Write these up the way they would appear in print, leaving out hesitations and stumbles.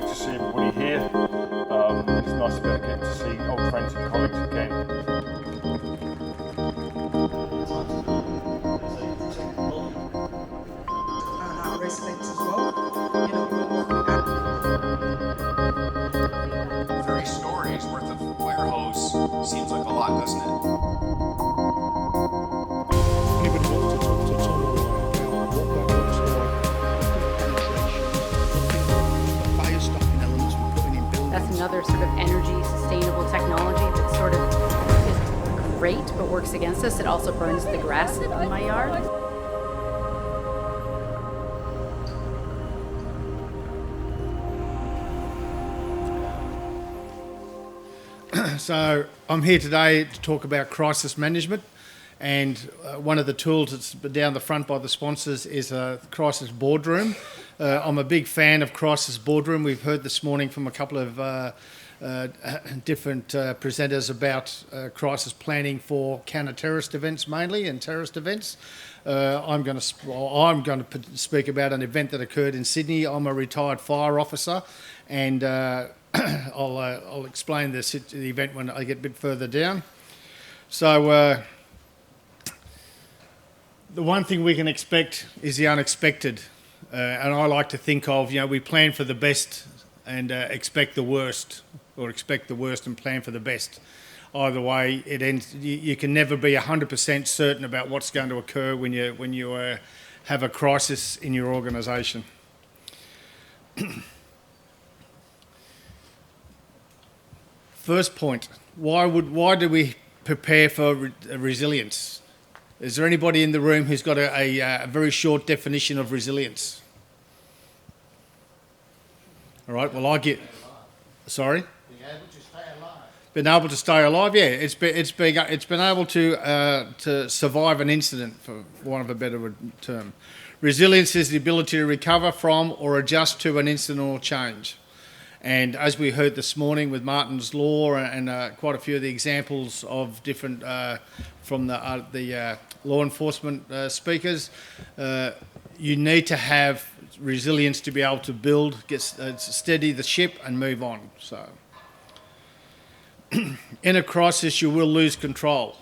to see everybody here. It's nice to be able to get to see old friends and colleagues again. Our residents as well. You know, what we got. 30 stories worth of fire hose seems like a lot, doesn't it? Anybody wants to talk to Tom or I about what that looks like, the fire stopping elements we're putting in buildings. That's another sort of energy sustainable technology that sort of is great but works against us. It also burns the grass in my yard. So I'm here today to talk about crisis management, and one of the tools that's down the front by the sponsors is a Crisisboardroom. I'm a big fan of Crisisboardroom. We've heard this morning from a couple of different presenters about crisis planning for counter-terrorist events mainly, and terrorist events. I'm going to speak about an event that occurred in Sydney. I'm a retired fire officer, and I'll explain the event when I get a bit further down. So the one thing we can expect is the unexpected, and I like to think of, we plan for the best and expect the worst, or expect the worst and plan for the best. Either way, it ends. You can never be 100% certain about what's going to occur when you have a crisis in your organisation. First point: why do we prepare for resilience? Is there anybody in the room who's got a very short definition of resilience? All right. Well, I get. Sorry. Being able to stay alive. Been able to stay alive. Yeah, it's been able to survive an incident, for want of a better term. Resilience is the ability to recover from or adjust to an incident or change. And as we heard this morning with Martin's Law and quite a few of the examples of different from the law enforcement speakers, you need to have resilience to be able to build, steady the ship and move on. So, in a crisis, you will lose control.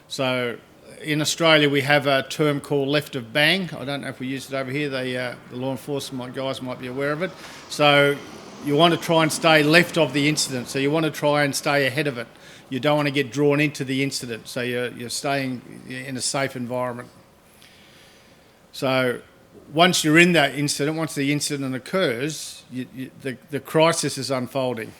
So, in Australia, we have a term called left of bang. I don't know if we use it over here. The law enforcement guys might be aware of it. So, you want to try and stay left of the incident. So you want to try and stay ahead of it. You don't want to get drawn into the incident. So you're staying in a safe environment. So once you're in that incident, once the incident occurs, the crisis is unfolding.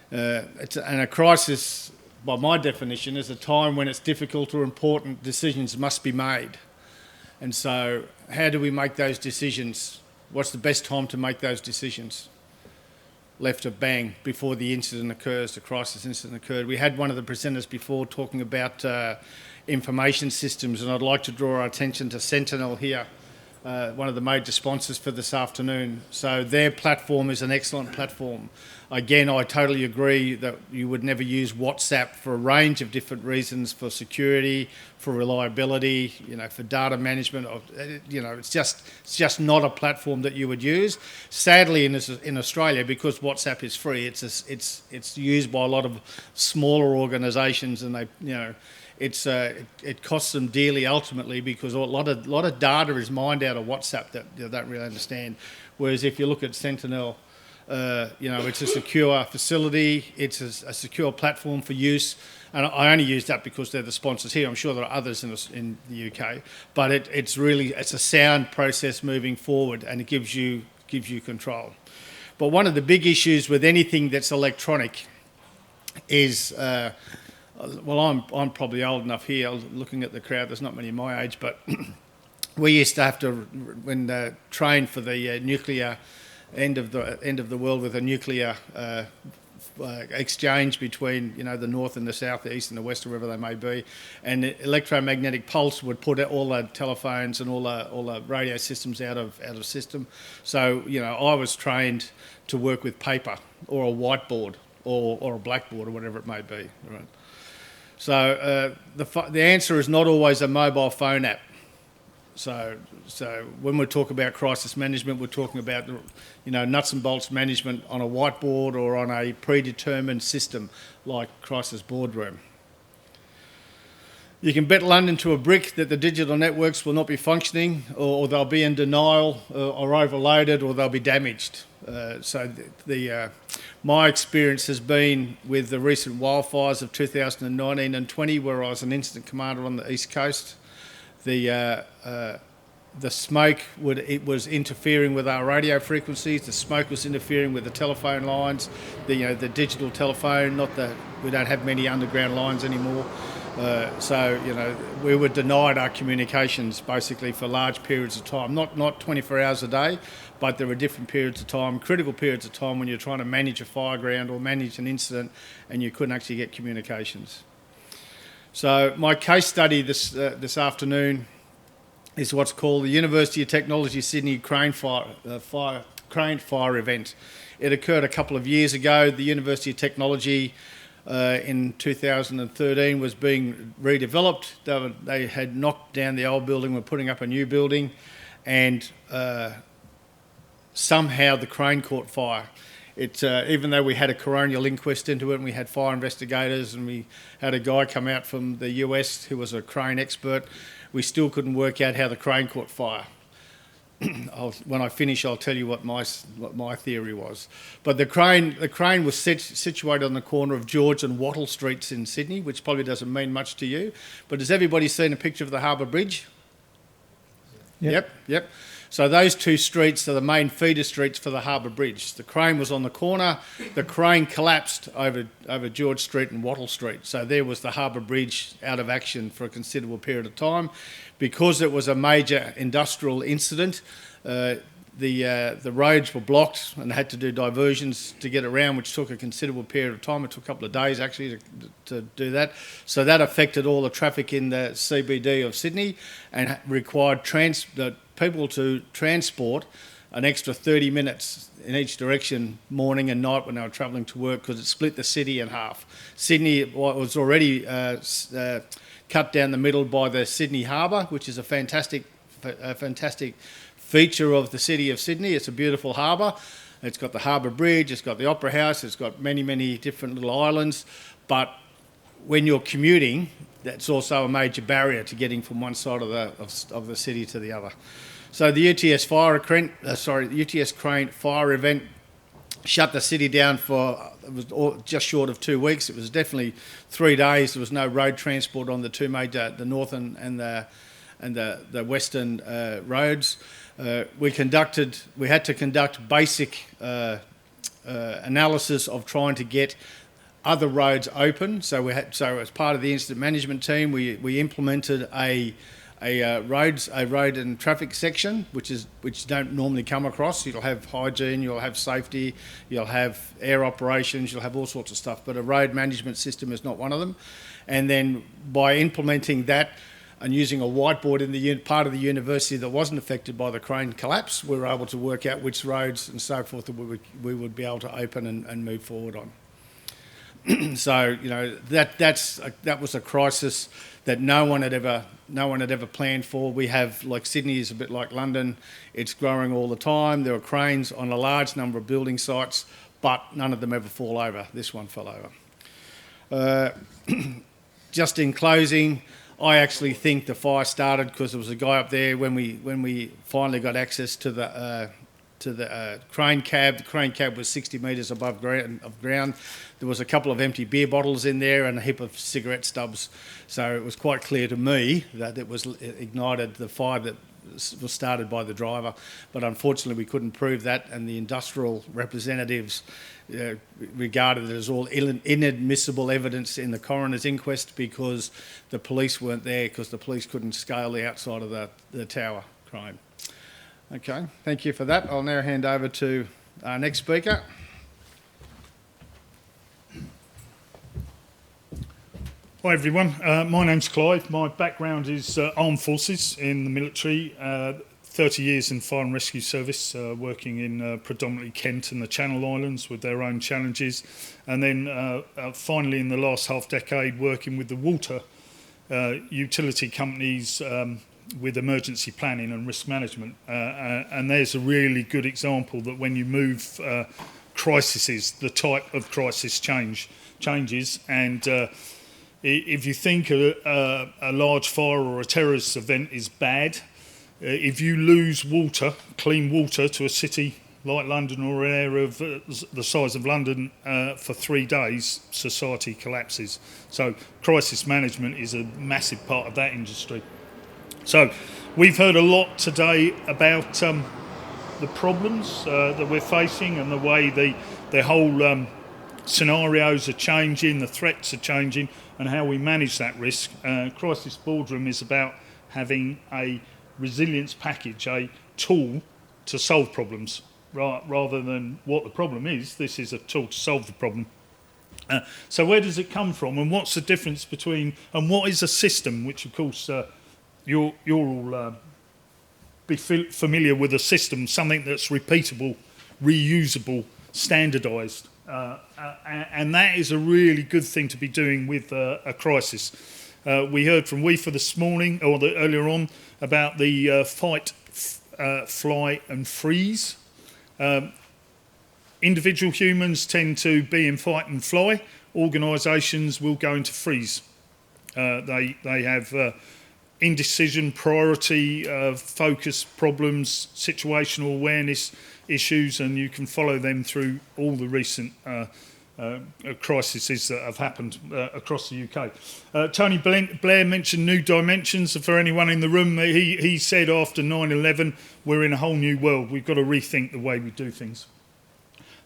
And a crisis, by my definition, is a time when it's difficult or important decisions must be made. And so how do we make those decisions? What's the best time to make those decisions? Left of bang, before the incident occurs, the crisis incident occurred. We had one of the presenters before talking about information systems, and I'd like to draw our attention to Sentinel here, one of the major sponsors for this afternoon. So their platform is an excellent platform. Again, I totally agree that you would never use WhatsApp for a range of different reasons, for security, for reliability, for data management. It's just not a platform that you would use. Sadly, in Australia, because WhatsApp is free, it's used by a lot of smaller organisations, and it costs them dearly ultimately, because a lot of data is mined out of WhatsApp that they don't really understand. Whereas if you look at Sentinel, it's a secure facility, it's a secure platform for use, and I only use that because they're the sponsors here. I'm sure there are others in the UK, but it's a sound process moving forward, and it gives you control. But one of the big issues with anything that's electronic is, I'm probably old enough here. Looking at the crowd, there's not many my age, but we used to have to train for the nuclear end of the world with a nuclear exchange between the north and the south, the east and the west, or wherever they may be, and the electromagnetic pulse would put all the telephones and all the radio systems out of system. So I was trained to work with paper or a whiteboard or a blackboard or whatever it may be. Right. So the answer is not always a mobile phone app. So when we talk about crisis management, we're talking about nuts and bolts management on a whiteboard or on a predetermined system like Crisisboardroom. You can bet London to a brick that the digital networks will not be functioning, or they'll be in denial, or overloaded, or they'll be damaged. My experience has been with the recent wildfires of 2019 and 20, where I was an incident commander on the East Coast. The smoke was interfering with our radio frequencies. The smoke was interfering with the telephone lines, the digital telephone. We don't have many underground lines anymore. We were denied our communications basically for large periods of time. Not 24 hours a day, but there were different periods of time, critical periods of time when you're trying to manage a fireground or manage an incident and you couldn't actually get communications. So my case study this afternoon is what's called the University of Technology Sydney crane fire event. It occurred a couple of years ago. The University of Technology in 2013 was being redeveloped. They had knocked down the old building, were putting up a new building, and somehow the crane caught fire. Even though we had a coronial inquest into it and we had fire investigators and we had a guy come out from the US who was a crane expert, we still couldn't work out how the crane caught fire. When I finish, I'll tell you what my theory was. But the crane was situated on the corner of George and Wattle Streets in Sydney, which probably doesn't mean much to you. But has everybody seen a picture of the Harbour Bridge? Yep. So those two streets are the main feeder streets for the Harbour Bridge. The crane was on the corner. The crane collapsed over George Street and Wattle Street. So there was the Harbour Bridge out of action for a considerable period of time. Because it was a major industrial incident, the roads were blocked and had to do diversions to get around, which took a considerable period of time. It took a couple of days actually to do that. So that affected all the traffic in the CBD of Sydney and required people to transport an extra 30 minutes in each direction, morning and night when they were travelling to work, because it split the city in half. Sydney was already cut down the middle by the Sydney Harbour, which is a fantastic feature of the city of Sydney. It's a beautiful harbour. It's got the Harbour Bridge, it's got the Opera House, it's got many, many different little islands. But when you're commuting, that's also a major barrier to getting from one side of the city to the other. So the UTS crane fire event shut the city down for just short of 2 weeks. It was definitely 3 days. There was no road transport on the two major, the northern and the western roads. We had to conduct basic analysis of trying to get other roads open. So as part of the incident management team, we implemented a road and traffic section, which you don't normally come across. You'll have hygiene, you'll have safety, you'll have air operations, you'll have all sorts of stuff, but a road management system is not one of them. And then by implementing that and using a whiteboard in the part of the university that wasn't affected by the crane collapse, we were able to work out which roads and so forth that we would be able to open and move forward on. So that was a crisis that no one had ever planned for. We have, like, Sydney is a bit like London. It's growing all the time. There are cranes on a large number of building sites, but none of them ever fall over. This one fell over. Just in closing, I actually think the fire started because there was a guy up there when we finally got access to the crane cab. The crane cab was 60 metres above ground. There was a couple of empty beer bottles in there and a heap of cigarette stubs. So it was quite clear to me that it ignited the fire that was started by the driver. But unfortunately, we couldn't prove that, and the industrial representatives regarded it as all inadmissible evidence in the coroner's inquest because the police weren't there, because the police couldn't scale the outside of the tower crane. Okay, thank you for that. I'll now hand over to our next speaker. Hi everyone, my name's Clive. My background is armed forces in the military, 30 years in fire and rescue service, working in predominantly Kent and the Channel Islands with their own challenges, and then finally in the last half decade working with the water utility companies, with emergency planning and risk management. And there's a really good example that when you move crises, the type of crisis changes. And if you think a large fire or a terrorist event is bad, if you lose water, clean water, to a city like London or an area of the size of London for 3 days, society collapses. So crisis management is a massive part of that industry. So we've heard a lot today about the problems that we're facing and the way the whole scenarios are changing, the threats are changing, and how we manage that risk. Crisisboardroom is about having a resilience package, a tool to solve problems, rather than what the problem is. This is a tool to solve the problem. So where does it come from, and what's the difference between, and what is a system, which of course you're all be familiar with a system, something that's repeatable, reusable, standardised. And that is a really good thing to be doing with a crisis. We heard from WIFA this morning, or earlier on, about the fight, fly and freeze. Individual humans tend to be in fight and fly. Organisations will go into freeze. They have indecision, priority, focus problems, situational awareness issues, and you can follow them through all the recent crises that have happened across the UK. Tony Blair mentioned new dimensions. For anyone in the room, he said after 9/11, we're in a whole new world. We've got to rethink the way we do things.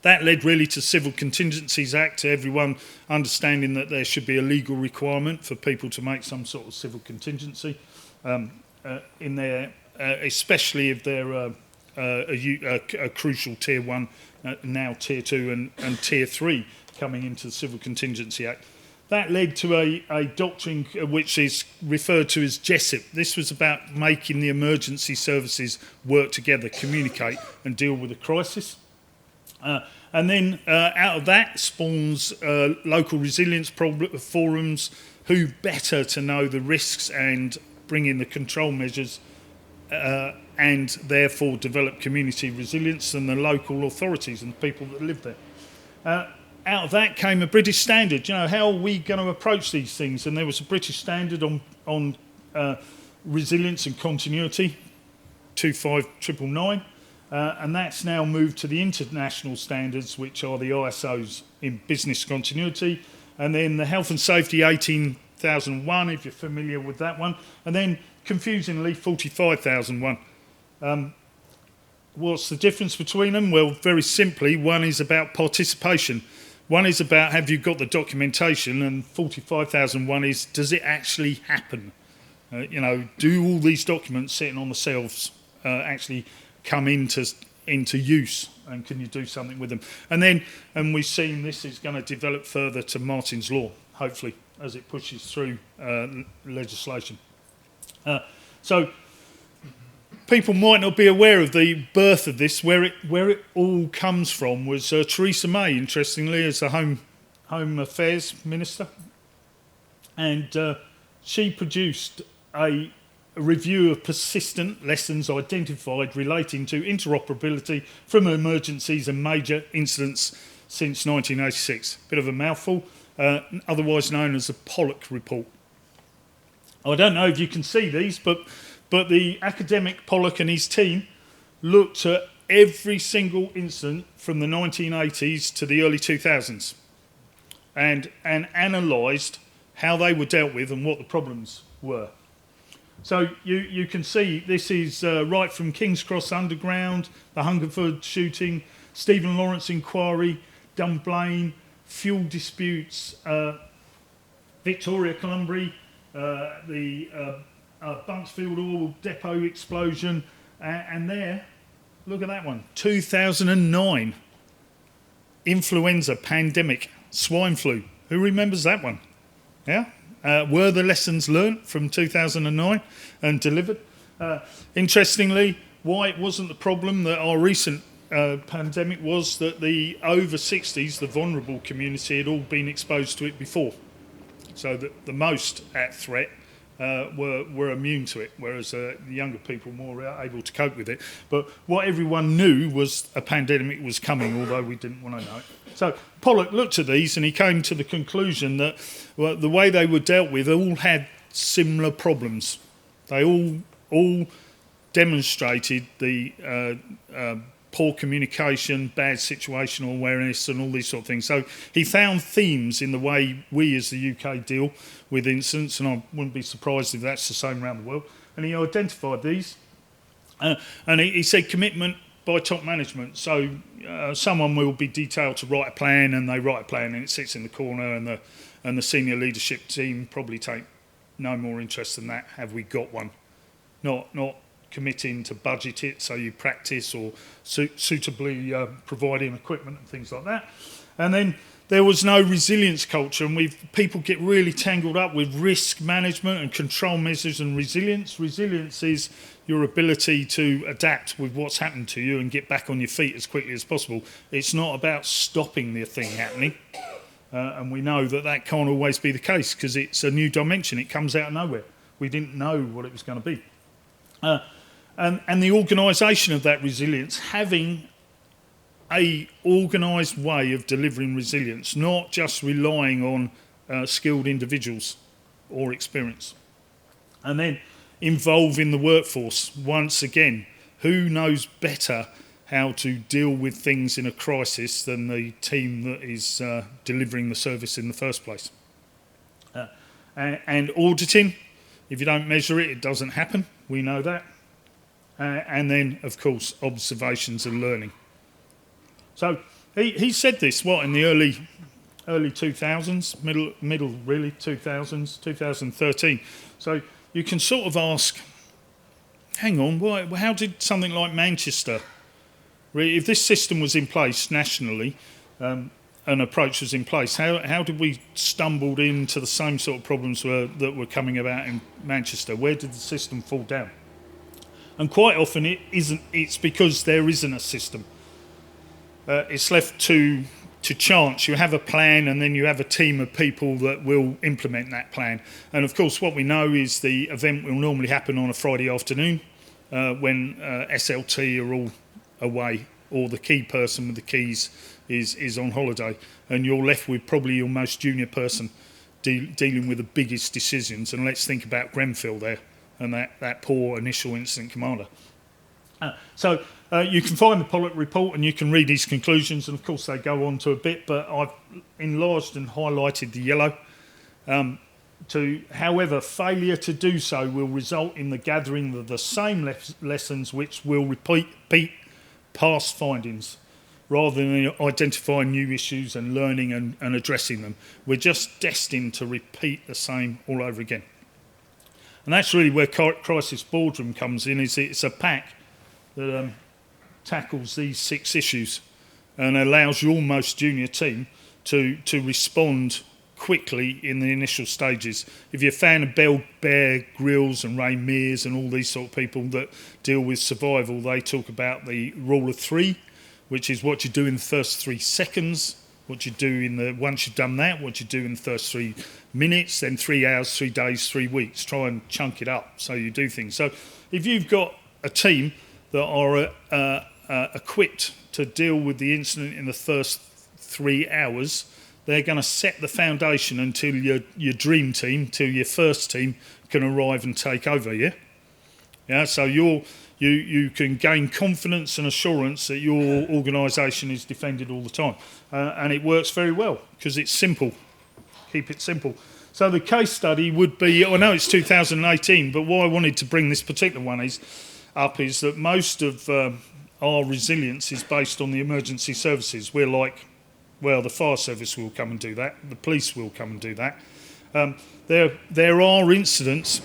That led really to Civil Contingencies Act, to everyone understanding that there should be a legal requirement for people to make some sort of civil contingency in there, especially if they're a crucial Tier 1, now Tier 2 and Tier 3 coming into the Civil Contingency Act. That led to a doctrine which is referred to as GESIP. This was about making the emergency services work together, communicate and deal with a crisis. And then out of that spawns local resilience forums. Who better to know the risks and bring in the control measures and therefore develop community resilience than the local authorities and the people that live there. Out of that came a British standard. You know, how are we going to approach these things? And there was a British standard on resilience and continuity, 25999. And that's now moved to the international standards, which are the ISOs in business continuity, and then the health and safety 18,001, if you're familiar with that one, and then confusingly 45,001. What's the difference between them? Well, very simply, one is about participation. One is about have you got the documentation, and 45,001 is does it actually happen? Do all these documents sitting on the shelves actually come into use, and can you do something with them? And we've seen this is going to develop further to Martin's Law, hopefully, as it pushes through legislation. So people might not be aware of the birth of this. Where it all comes from was Theresa May, interestingly, as the Home Affairs Minister, and she produced a review of persistent lessons identified relating to interoperability from emergencies and major incidents since 1986. Bit of a mouthful, otherwise known as the Pollock Report. I don't know if you can see these, but the academic Pollock and his team looked at every single incident from the 1980s to the early 2000s and analysed how they were dealt with and what the problems were. So you can see this is right from King's Cross Underground, the Hungerford shooting, Stephen Lawrence inquiry, Dunblane, fuel disputes, Victoria Columbury, the Bunksfield Oil Depot explosion, and there, look at that one, 2009, influenza pandemic, swine flu. Who remembers that one? Yeah? Were the lessons learnt from 2009 and delivered? Interestingly, why it wasn't the problem that our recent pandemic was that the over 60s, the vulnerable community, had all been exposed to it before. So that the most at threat were immune to it, whereas the younger people more able to cope with it. But what everyone knew was a pandemic was coming, although we didn't want to know it. So Pollock looked at these and he came to the conclusion that the way they were dealt with all had similar problems. They all demonstrated the poor communication, bad situational awareness and all these sort of things. So he found themes in the way we as the UK deal with incidents, and I wouldn't be surprised if that's the same around the world. And he identified these. And he said commitment by top management. So someone will be detailed to write a plan, and they write a plan and it sits in the corner, and the senior leadership team probably take no more interest than that. Have we got one? Not committing to budget it, so you practice or suitably providing equipment and things like that. And then there was no resilience culture, and people get really tangled up with risk management and control measures and resilience. Resilience is your ability to adapt with what's happened to you and get back on your feet as quickly as possible. It's not about stopping the thing happening. And we know that can't always be the case because it's a new dimension. It comes out of nowhere. We didn't know what it was going to be. And the organisation of that resilience, having a organised way of delivering resilience, not just relying on skilled individuals or experience. And then involving the workforce. Once again, who knows better how to deal with things in a crisis than the team that is delivering the service in the first place? And auditing, if you don't measure it, it doesn't happen. We know that. And then, of course, observations and learning. So he said this, in the early 2000s, middle really, 2000s, 2013. So you can sort of ask, hang on, how did something like Manchester, if this system was in place nationally, an approach was in place, how did we stumble into the same sort of problems that were coming about in Manchester? Where did the system fall down? And quite often it's because there isn't a system. It's left to chance. You have a plan and then you have a team of people that will implement that plan. And of course what we know is the event will normally happen on a Friday afternoon when SLT are all away, or the key person with the keys is on holiday, and you're left with probably your most junior person dealing with the biggest decisions. And let's think about Grenfell there and that poor initial incident commander. So you can find the Pollock report and you can read his conclusions, and of course they go on to a bit, but I've enlarged and highlighted the yellow. However, failure to do so will result in the gathering of the same lessons which will repeat past findings, rather than identifying new issues and learning and addressing them. We're just destined to repeat the same all over again. And that's really where Crisisboardroom comes in. It's a pack that tackles these 6 issues and allows your most junior team to respond quickly in the initial stages. If you're a fan of Bear Grylls and Ray Mears and all these sort of people that deal with survival, they talk about the rule of 3, which is what you do in the first 3 seconds, what you do once you've done that, what you do in the first 3 minutes, then 3 hours, 3 days, 3 weeks. Try and chunk it up so you do things. So if you've got a team that are equipped to deal with the incident in the first 3 hours, they're going to set the foundation until your dream team, till your first team can arrive and take over, yeah? So you can gain confidence and assurance that your organisation is defended all the time. And it works very well because it's simple. Keep it simple. So the case study would be, I know it's 2018, but why I wanted to bring this particular one up is that most of our resilience is based on the emergency services. We're like, well, the fire service will come and do that. The police will come and do that. There are incidents,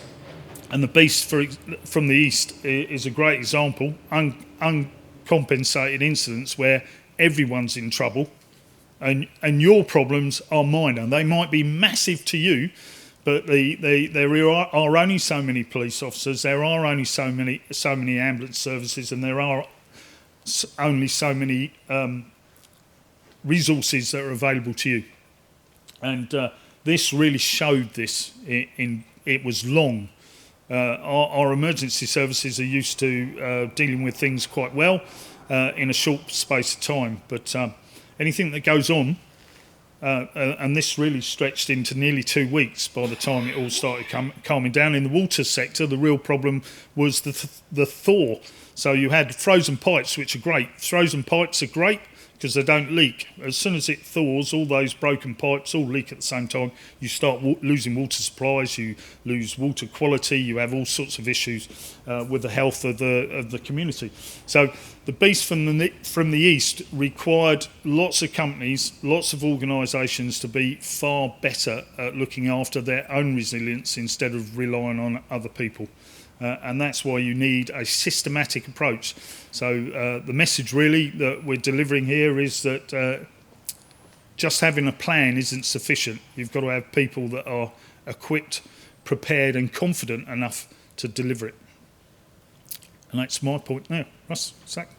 and the Beast from the East is a great example, uncompensated incidents where everyone's in trouble and your problems are minor. They might be massive to you, but there are only so many police officers, there are only so many ambulance services, and there are only so many resources that are available to you. And this really showed this in it was long. Our emergency services are used to dealing with things quite well in a short space of time, but anything that goes on, and this really stretched into nearly 2 weeks by the time it all started calming down. In the water sector, the real problem was the thaw. So you had frozen pipes, which are great. Frozen pipes are great because they don't leak. As soon as it thaws, all those broken pipes all leak at the same time. You start losing water supplies, you lose water quality, you have all sorts of issues with the health of the community. So the beast from the east required lots of companies, lots of organisations to be far better at looking after their own resilience instead of relying on other people. And that's why you need a systematic approach. So the message really that we're delivering here is that just having a plan isn't sufficient. You've got to have people that are equipped, prepared and confident enough to deliver it. And that's my point there. Russ, Zach.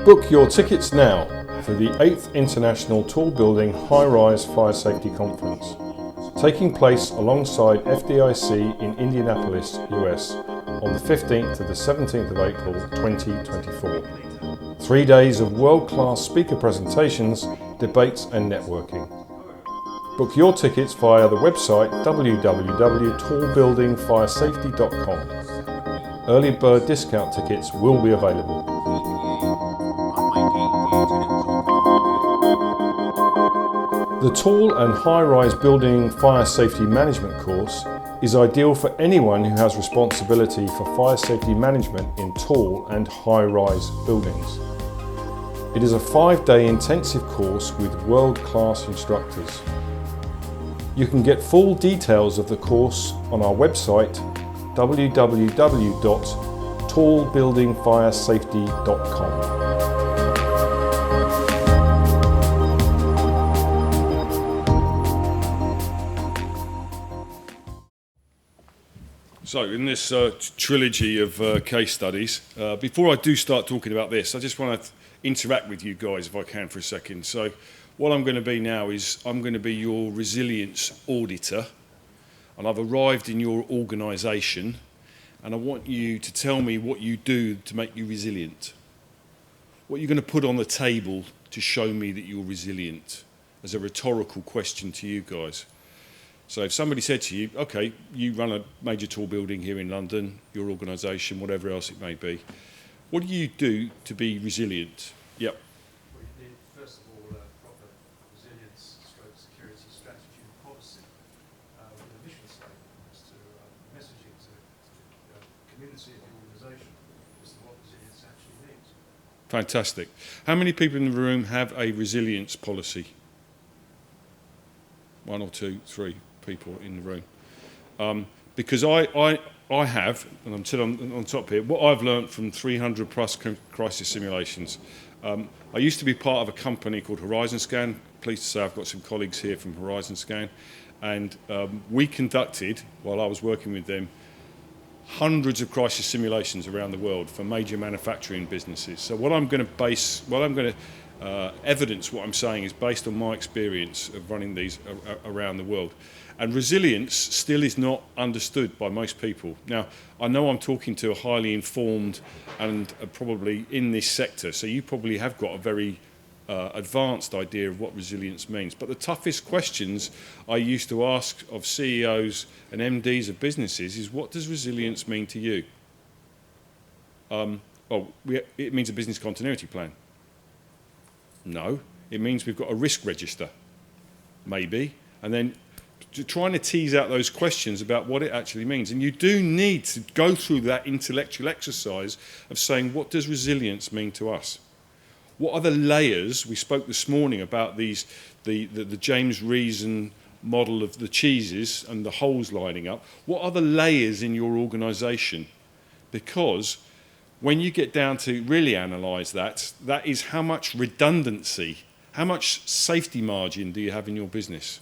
Book your tickets now for the 8th International Tall Building High-Rise Fire Safety Conference, taking place alongside FDIC in Indianapolis, US, on the 15th to the 17th of April 2024. 3 days of world-class speaker presentations, debates and networking. Book your tickets via the website www.tallbuildingfiresafety.com. Early bird discount tickets will be available. The Tall and High-Rise Building Fire Safety Management course is ideal for anyone who has responsibility for fire safety management in tall and high-rise buildings. It is a 5-day intensive course with world-class instructors. You can get full details of the course on our website www.tallbuildingfiresafety.com. So in this trilogy of case studies, before I do start talking about this, I just want to interact with you guys if I can for a second. So what I'm going to be now is I'm going to be your resilience auditor, and I've arrived in your organisation, and I want you to tell me what you do to make you resilient. What you're going to put on the table to show me that you're resilient, as a rhetorical question to you guys. So if somebody said to you, okay, you run a major tall building here in London, your organisation, whatever else it may be, what do you do to be resilient? Yep. Well, you need, first of all, a proper resilience, security strategy and policy with a mission statement as to messaging to the community of the organisation as to what resilience actually means. Fantastic. How many people in the room have a resilience policy? 1 or 2, 3 people in the room. Because I have, and I'm still on top here, what I've learned from 300 plus crisis simulations. I used to be part of a company called Horizon Scan. Pleased to say I've got some colleagues here from Horizon Scan. And we conducted, while I was working with them, hundreds of crisis simulations around the world for major manufacturing businesses. So what I'm going to evidence what I'm saying is based on my experience of running these around the world. And resilience still is not understood by most people. Now, I know I'm talking to a highly informed and probably in this sector, so you probably have got a very advanced idea of what resilience means. But the toughest questions I used to ask of CEOs and MDs of businesses is, what does resilience mean to you? It means a business continuity plan. No, it means we've got a risk register, maybe, and then trying to tease out those questions about what it actually means. And you do need to go through that intellectual exercise of saying, what does resilience mean to us? What are the layers? We spoke this morning about the James Reason model of the cheeses and the holes lining up. What are the layers in your organisation? Because when you get down to really analyse that, that is how much redundancy, how much safety margin do you have in your business?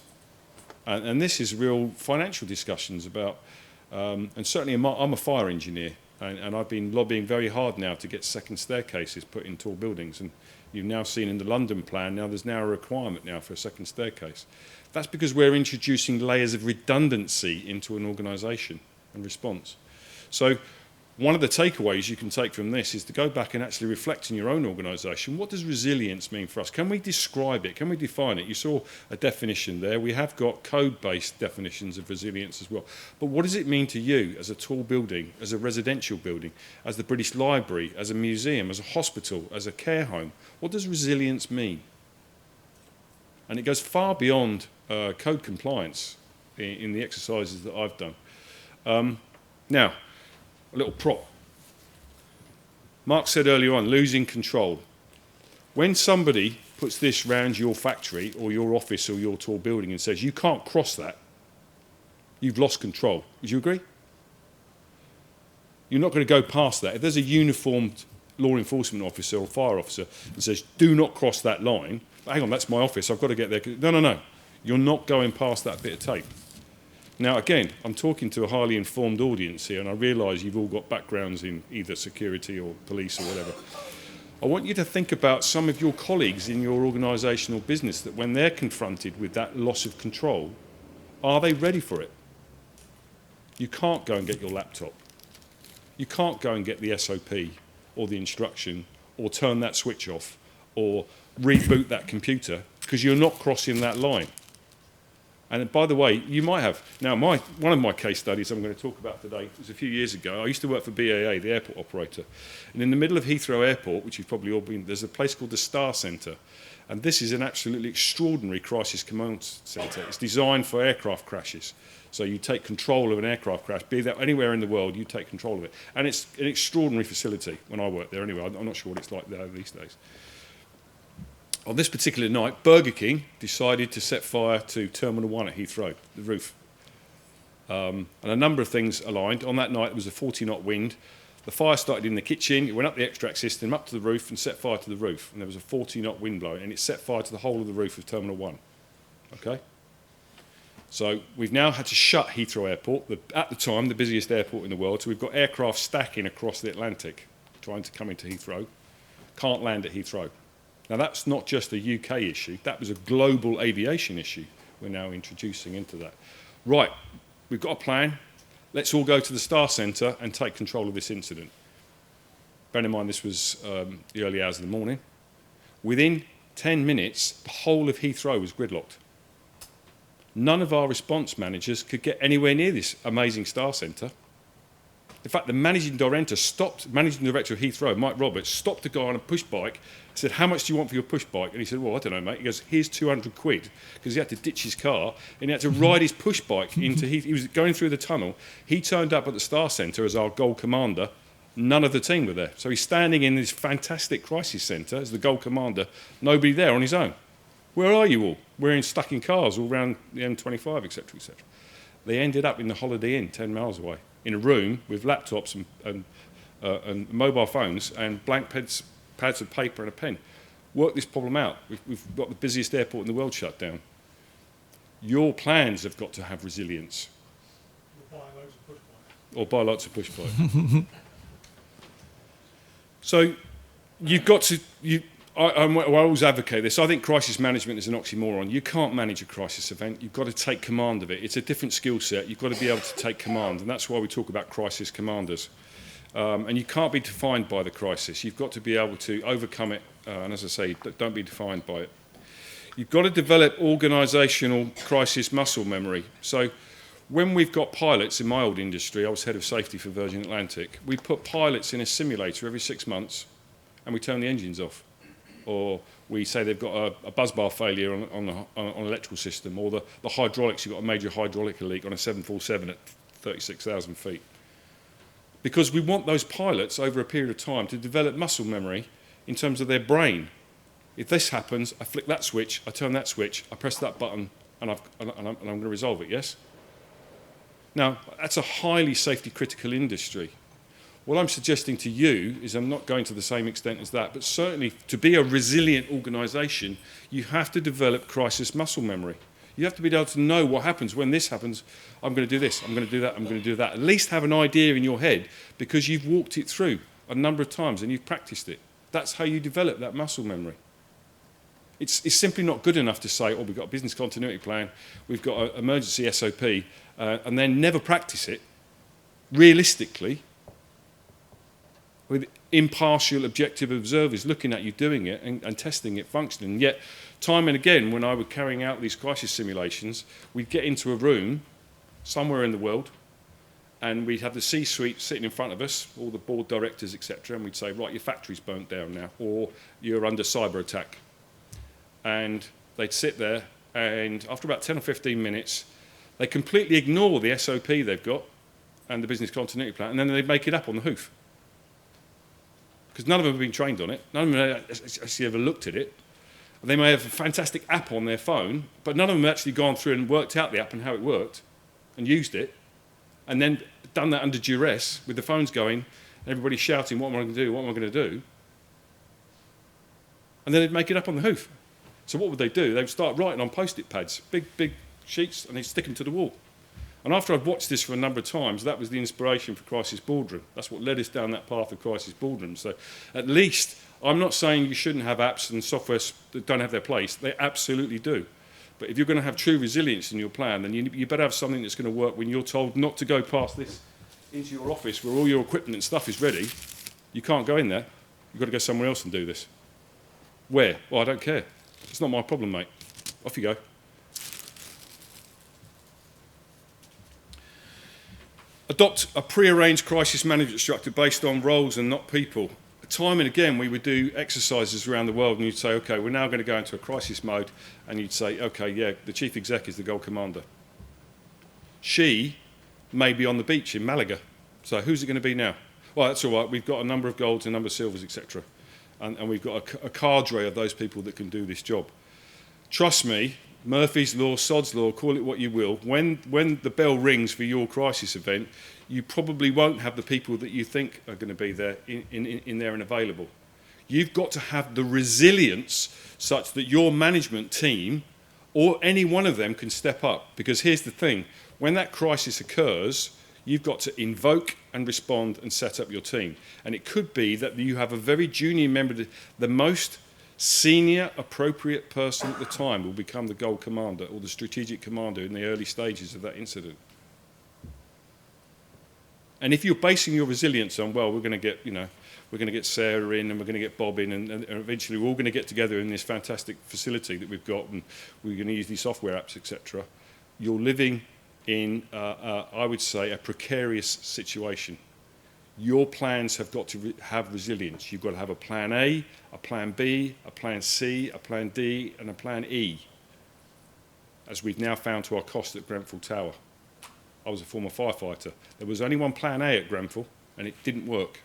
And this is real financial discussions about, and certainly I'm a fire engineer, And I've been lobbying very hard now to get second staircases put in tall buildings. And you've now seen in the London plan, there's now a requirement now for a second staircase. That's because we're introducing layers of redundancy into an organisation and response. So one of the takeaways you can take from this is to go back and actually reflect in your own organisation. What does resilience mean for us? Can we describe it? Can we define it? You saw a definition there. We have got code-based definitions of resilience as well. But what does it mean to you as a tall building, as a residential building, as the British Library, as a museum, as a hospital, as a care home? What does resilience mean? And it goes far beyond code compliance in the exercises that I've done. Now, a little prop. Mark said earlier on, losing control. When somebody puts this round your factory or your office or your tall building and says, you can't cross that, you've lost control. Would you agree? You're not going to go past that. If there's a uniformed law enforcement officer or fire officer and says, do not cross that line, hang on, that's my office, I've got to get there. No. You're not going past that bit of tape. Now, again, I'm talking to a highly informed audience here, and I realise you've all got backgrounds in either security or police or whatever. I want you to think about some of your colleagues in your organisational business that when they're confronted with that loss of control, are they ready for it? You can't go and get your laptop. You can't go and get the SOP or the instruction or turn that switch off or reboot that computer because you're not crossing that line. And by the way, you might have. Now, one of my case studies I'm going to talk about today was a few years ago. I used to work for BAA, the airport operator. And in the middle of Heathrow Airport, which you've probably all been, there's a place called the Star Centre. And this is an absolutely extraordinary crisis command centre. It's designed for aircraft crashes. So you take control of an aircraft crash, be that anywhere in the world, you take control of it. And it's an extraordinary facility when I worked there anyway. I'm not sure what it's like there these days. On this particular night, Burger King decided to set fire to Terminal 1 at Heathrow, the roof. And a number of things aligned. On that night, there was a 40-knot wind. The fire started in the kitchen, it went up the extract system, up to the roof, and set fire to the roof. And there was a 40-knot wind blowing, and it set fire to the whole of the roof of Terminal 1. Okay? So we've now had to shut Heathrow Airport, at the time, the busiest airport in the world. So we've got aircraft stacking across the Atlantic, trying to come into Heathrow. Can't land at Heathrow. Now, that's not just a UK issue. That was a global aviation issue we're now introducing into that. Right, we've got a plan. Let's all go to the Star Centre and take control of this incident. Bear in mind, this was the early hours of the morning. Within 10 minutes, the whole of Heathrow was gridlocked. None of our response managers could get anywhere near this amazing Star Centre. In fact, the managing director of Heathrow, Mike Roberts, stopped the guy on a push bike, said, how much do you want for your push bike? And he said, well, I don't know, mate. He goes, here's 200 quid, because he had to ditch his car, and he had to ride his push bike into Heathrow. He was going through the tunnel. He turned up at the Star Centre as our goal commander. None of the team were there. So he's standing in this fantastic crisis centre as the goal commander, nobody there on his own. Where are you all? We're stuck in cars all around the M25, etc., etc. They ended up in the Holiday Inn, 10 miles away, in a room with laptops and mobile phones and blank pads of paper and a pen. Work this problem out. We've got the busiest airport in the world shut down. Your plans have got to have resilience. Or buy lots of push bikes. So you've got to... I always advocate this. I think crisis management is an oxymoron. You can't manage a crisis event. You've got to take command of it. It's a different skill set. You've got to be able to take command, and that's why we talk about crisis commanders. And you can't be defined by the crisis. You've got to be able to overcome it, and as I say, don't be defined by it. You've got to develop organisational crisis muscle memory. So when we've got pilots in my old industry, I was head of safety for Virgin Atlantic, we put pilots in a simulator every 6 months, and we turn the engines off. Or we say they've got a buzz bar failure on an electrical system, or the hydraulics, you've got a major hydraulic leak on a 747 at 36,000 feet. Because we want those pilots over a period of time to develop muscle memory in terms of their brain. If this happens, I flick that switch, I turn that switch, I press that button, and I'm going to resolve it, yes? Now, that's a highly safety critical industry. What I'm suggesting to you is, I'm not going to the same extent as that, but certainly to be a resilient organisation, you have to develop crisis muscle memory. You have to be able to know what happens when this happens. I'm going to do this, I'm going to do that, I'm going to do that. At least have an idea in your head because you've walked it through a number of times and you've practiced it. That's how you develop that muscle memory. It's simply not good enough to say, oh, we've got a business continuity plan, we've got an emergency SOP, and then never practice it realistically with impartial, objective observers looking at you doing it and testing it functioning. And yet, time and again, when I was carrying out these crisis simulations, we'd get into a room somewhere in the world, and we'd have the C-suite sitting in front of us, all the board directors, etc., and we'd say, right, your factory's burnt down now, or you're under cyber attack. And they'd sit there, and after about 10 or 15 minutes, they completely ignore the SOP they've got and the business continuity plan, and then they'd make it up on the hoof. Because none of them have been trained on it, none of them have actually ever looked at it. They may have a fantastic app on their phone, but none of them have actually gone through and worked out the app and how it worked, and used it, and then done that under duress, with the phones going, and everybody shouting, what am I going to do, what am I going to do? And then they'd make it up on the hoof. So what would they do? They would start writing on post-it pads, big sheets, and they'd stick them to the wall. And after I'd watched this for a number of times, that was the inspiration for Crisisboardroom. That's what led us down that path of Crisisboardroom. So at least, I'm not saying you shouldn't have apps and software that don't have their place. They absolutely do. But if you're going to have true resilience in your plan, then you better have something that's going to work when you're told not to go past this into your office where all your equipment and stuff is ready. You can't go in there. You've got to go somewhere else and do this. Where? Well, I don't care. It's not my problem, mate. Off you go. Adopt a pre-arranged crisis management structure based on roles and not people. Time and again, we would do exercises around the world, and you'd say, okay, we're now going to go into a crisis mode, and you'd say, okay, yeah, the chief exec is the goal commander. She may be on the beach in Malaga. So who's it going to be now? Well, that's all right. We've got a number of golds, a number of silvers, etc. And we've got a cadre of those people that can do this job. Trust me, Murphy's Law, Sod's Law, call it what you will, when the bell rings for your crisis event, you probably won't have the people that you think are going to be there in there and available. You've got to have the resilience such that your management team or any one of them can step up. Because here's the thing, when that crisis occurs, you've got to invoke and respond and set up your team. And it could be that you have a very junior member, the most senior appropriate person at the time will become the goal commander or the strategic commander in the early stages of that incident. And if you're basing your resilience on, well, we're going to get, we're going to get Sarah in and we're going to get Bob in and eventually we're all going to get together in this fantastic facility that we've got and we're going to use these software apps, etc. You're living in, I would say, a precarious situation. Your plans have got to have resilience. You've got to have a plan A, a plan B, a plan C, a plan D, and a plan E, as we've now found to our cost at Grenfell Tower. I was a former firefighter. There was only one plan A at Grenfell, and it didn't work.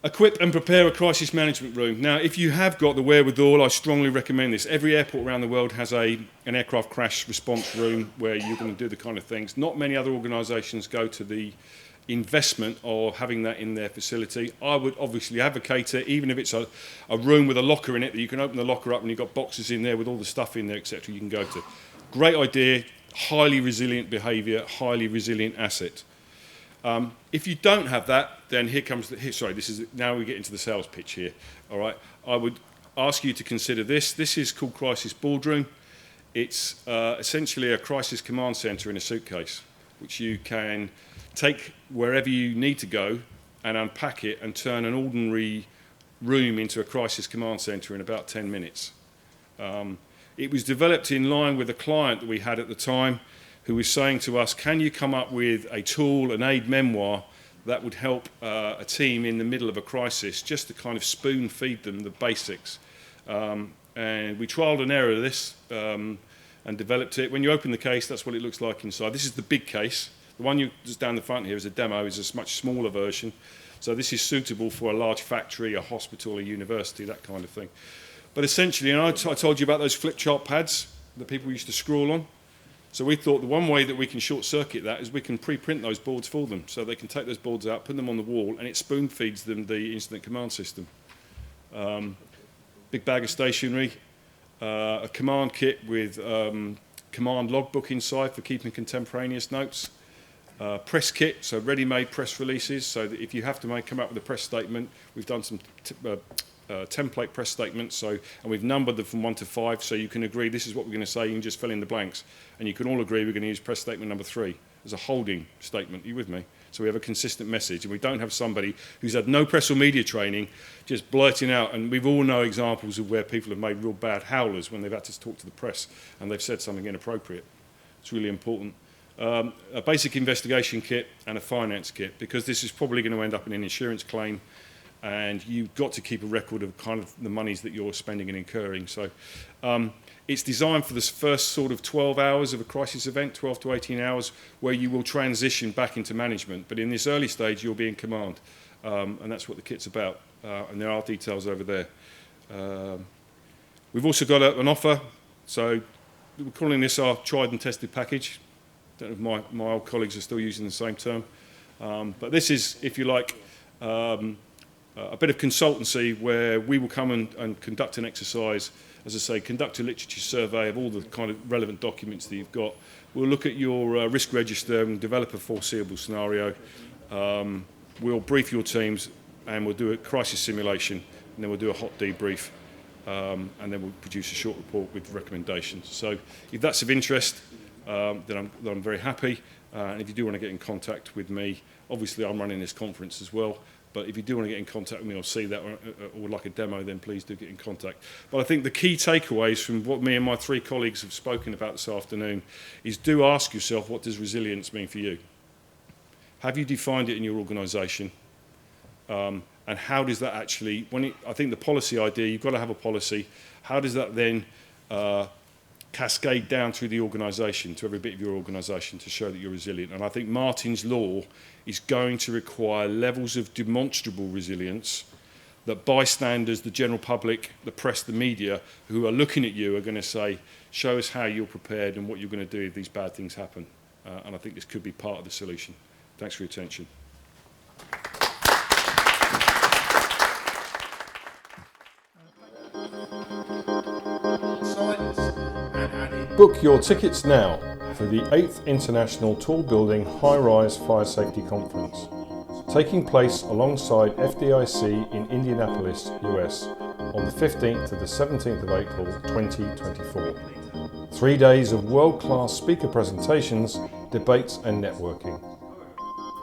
Equip and prepare a crisis management room. Now, if you have got the wherewithal, I strongly recommend this. Every airport around the world has an aircraft crash response room where you're going to do the kind of things. Not many other organisations go to the investment of having that in their facility. I would obviously advocate it, even if it's a room with a locker in it that you can open the locker up and you've got boxes in there with all the stuff in there, etc. you can go to. Great idea, highly resilient behaviour, highly resilient asset. If you don't have that, then here comes now we get into the sales pitch here. All right, I would ask you to consider this. This is called Crisisboardroom. It's essentially a crisis command centre in a suitcase, which you can take wherever you need to go and unpack it and turn an ordinary room into a crisis command centre in about 10 minutes. It was developed in line with a client that we had at the time who was saying to us, can you come up with a tool, an aid memoir, that would help a team in the middle of a crisis, just to kind of spoon feed them the basics. And we trialled and errored this and developed it. When you open the case, that's what it looks like inside. This is the big case. The one just down the front here is a demo, is a much smaller version. So this is suitable for a large factory, a hospital, a university, that kind of thing. But essentially, and I told you about those flip chart pads that people used to scroll on. So we thought the one way that we can short-circuit that is we can pre-print those boards for them. So they can take those boards out, put them on the wall, and it spoon-feeds them the incident command system. Big bag of stationery. a command kit with command logbook inside for keeping contemporaneous notes, press kit, so ready-made press releases, so that if you have to come up with a press statement, we've done some template press statements, and we've numbered them from 1 to 5, so you can agree this is what we're going to say. You can just fill in the blanks, and you can all agree we're going to use press statement number 3 as a holding statement. Are you with me? So we have a consistent message, and we don't have somebody who's had no press or media training just blurting out. And we've all know examples of where people have made real bad howlers when they've had to talk to the press and they've said something inappropriate. It's really important. A basic investigation kit and a finance kit, because this is probably going to end up in an insurance claim, and you've got to keep a record of kind of the monies that you're spending and incurring. So it's designed for this first sort of 12 hours of a crisis event, 12 to 18 hours, where you will transition back into management. But in this early stage, you'll be in command, and that's what the kit's about. And there are details over there. We've also got an offer, so we're calling this our tried and tested package. Don't know if my old colleagues are still using the same term. But this is, if you like, a bit of consultancy where we will come and conduct an exercise, as I say, conduct a literature survey of all the kind of relevant documents that you've got. We'll look at your risk register and develop a foreseeable scenario. We'll brief your teams, and we'll do a crisis simulation, and then we'll do a hot debrief, and then we'll produce a short report with recommendations. So if that's of interest, then I'm very happy. And if you do want to get in contact with me, obviously I'm running this conference as well, but if you do want to get in contact with me or see that or would like a demo, then please do get in contact. But I think the key takeaways from what me and my 3 colleagues have spoken about this afternoon is, do ask yourself, what does resilience mean for you? Have you defined it in your organisation? And how does that actually, I think the policy idea, you've got to have a policy. How does that then cascade down through the organisation, to every bit of your organisation, to show that you're resilient? And I think Martin's Law is going to require levels of demonstrable resilience that bystanders, the general public, the press, the media, who are looking at you are going to say, show us how you're prepared and what you're going to do if these bad things happen. And I think this could be part of the solution. Thanks for your attention. Book your tickets now for the 8th International Tall Building High-Rise Fire Safety Conference, taking place alongside FDIC in Indianapolis, US, on the 15th to the 17th of April 2024. 3 days of world-class speaker presentations, debates and networking.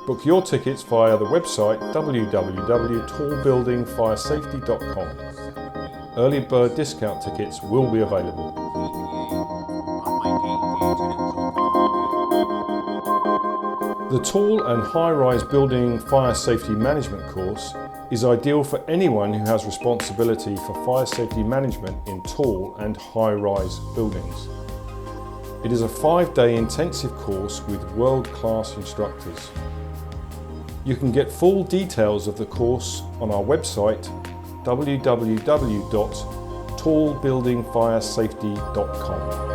Book your tickets via the website www.tallbuildingfiresafety.com. Early bird discount tickets will be available. The Tall and High-Rise Building Fire Safety Management course is ideal for anyone who has responsibility for fire safety management in tall and high-rise buildings. It is a 5-day intensive course with world-class instructors. You can get full details of the course on our website www.tallbuildingfiresafety.com.